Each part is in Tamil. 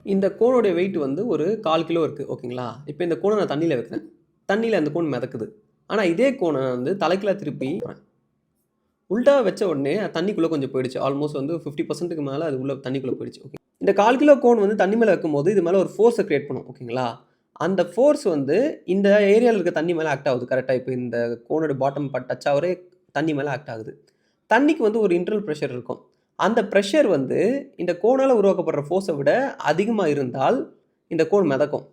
இந்த கோனுடைய வெயிட் வந்து ஒரு 1/4 கிலோ இருக்கு. ஓகேங்களா? இப்ப இந்த கோன நான் தண்ணீல வைக்கிறேன். தண்ணீல அந்த கோன் மிதக்குது. ஆனா இதே கோன வந்து தலைகீழா திருப்பி உல்டாவா வச்ச உடனே தண்ணிக்குள்ள கொஞ்சம் போயிடுச்சு. ஆல்மோஸ்ட் வந்து 50%க்கு மேல அது உள்ள தண்ணிக்குள்ள போயிடுச்சு. ஓகே. இந்த 1/4 கிலோ கோன் வந்து தண்ணி மேல வைக்கும்போது, இது மேல ஒரு ஃபோர்ஸ கிரியேட் பண்ணும். ஓகேங்களா? அந்த ஃபோர்ஸ் வந்து இந்த ஏரியால இருக்க தண்ணி மேல ஆக்ட் ஆகுது. கரெக்ட்டா இப்ப இந்த கோனோட பாட்டம் டச் ஆவறே தண்ணி மேல ஆக்ட் ஆகுது. தண்ணிக்கு வந்து ஒரு இன்டர்னல் பிரஷர் இருக்கும். அந்த பிரஷர் வந்து இந்த கோனால உருவாக்கப்படுற ஃபோர்ஸ விட அதிகமா இருந்தால், இந்த கோன் மிதக்கும்.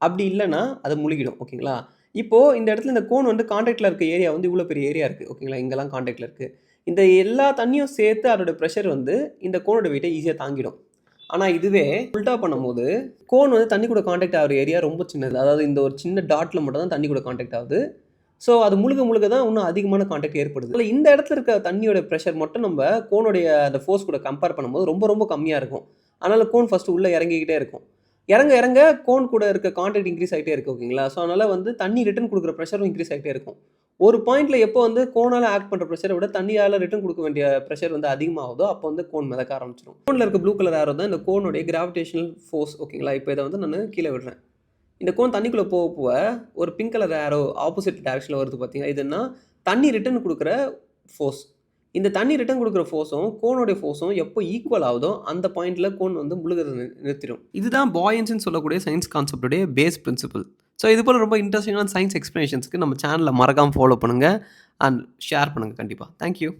அப்படி இல்லன்னா, அது முழுகிடும். ஓகேங்களா? இப்போ இந்த இடத்துல இந்த கோன் வந்து கான்டாக்ட்ல இருக்க ஏரியா வந்து இவ்வளோ பெரிய ஏரியா இருக்கு. ஓகேங்களா? இங்கலாம் கான்டாக்ட்ல இருக்கு. இந்த எல்லா தண்ணியும் சேர்த்து அதோட பிரஷர் வந்து இந்த கோனோட வெயிட்ட ஈஸியா தாங்கிடும். ஆனா இதுவே உல்டா பண்ணும்போது, கோன் வந்து தண்ணி கூட கான்டாக்ட் ஆகுற ஏரியா ரொம்ப சின்னது. அதாவது இந்த ஒரு சின்ன டாட்ல மட்டும் தான் தண்ணி கூட கான்டாக்ட் ஆகுது. ஸோ அது முழுக முழுக தான் இன்னும் அதிகமான கான்டாக்ட் ஏற்படுது. அதுல இந்த இடத்துல இருக்க தண்ணியோட பிரஷர் மட்டும் நம்ம கோனுடைய அந்த ஃபோர்ஸ் கூட கம்பேர் பண்ணும்போது ரொம்ப ரொம்ப கம்மியா இருக்கும். அதனால கோன் ஃபர்ஸ்ட்டு உள்ள இறங்கிக்கிட்டே இருக்கும். இறங்க இறங்க கோன் கூட இருக்க கான்டாக்ட் இன்கிரீஸ் ஆயிட்டே இருக்கு. ஓகேங்களா? ஸோ அதனால வந்து தண்ணி ரிட்டர்ன் குடுக்குற பிரஷரும் இன்கிரீஸ் ஆயிட்டே இருக்கும். ஒரு பாயிண்ட்ல எப்போ வந்து கோனால ஆக்ட் பண்ற பிரஷர விட தண்ணியால ரிட்டர்ன் குடுக்க வேண்டிய பிரஷர் வந்து அதிகமாகுதோ, அப்போ வந்து கோன் மிதக்க ஆரம்பிச்சுரும். கோன்ல இருக்க ப்ளூ கலர் ஆரோ தான் இந்த கோனுடைய கிராவிடேஷனல் ஃபோர்ஸ். ஓகேங்களா? இப்ப இத வந்து நானு கீழ விடுறேன். இந்த கோன் தண்ணிக்குள்ள போக போக ஒரு பிங்க் கலர் ஆரோ ஆப்போசிட் டைரக்ஷன்ல வருது பார்த்தீங்களா? இது என்னன்னா தண்ணி ரிட்டர்ன் குடுக்குற ஃபோர்ஸ். இந்த தண்ணி ரிட்டர்ன் குடுக்குற ஃபோர்ஸும், கோனுடைய ஃபோர்ஸும் எப்போ ஈக்குவல் ஆகுதோ, அந்த பாயிண்ட்ல கோன் வந்து முழுகுறத நிறுத்திரும். இதுதான் பாயன்ஸ்ன்னு சொல்லக்கூடிய சயன்ஸ் கான்செப்ட்டுடைய பேஸ் பிரின்சிபிள். ஸோ இது போல ரொம்ப இன்ட்ரஸ்டிங்கான சயன்ஸ் எக்ஸ்ப்ளனேஷன்ஸ்க்கு நம்ம சேனல மறக்காம ஃபாலோ பண்ணுங்க. அண்ட் ஷேர் பண்ணுங்க கண்டிப்பா. Thank you.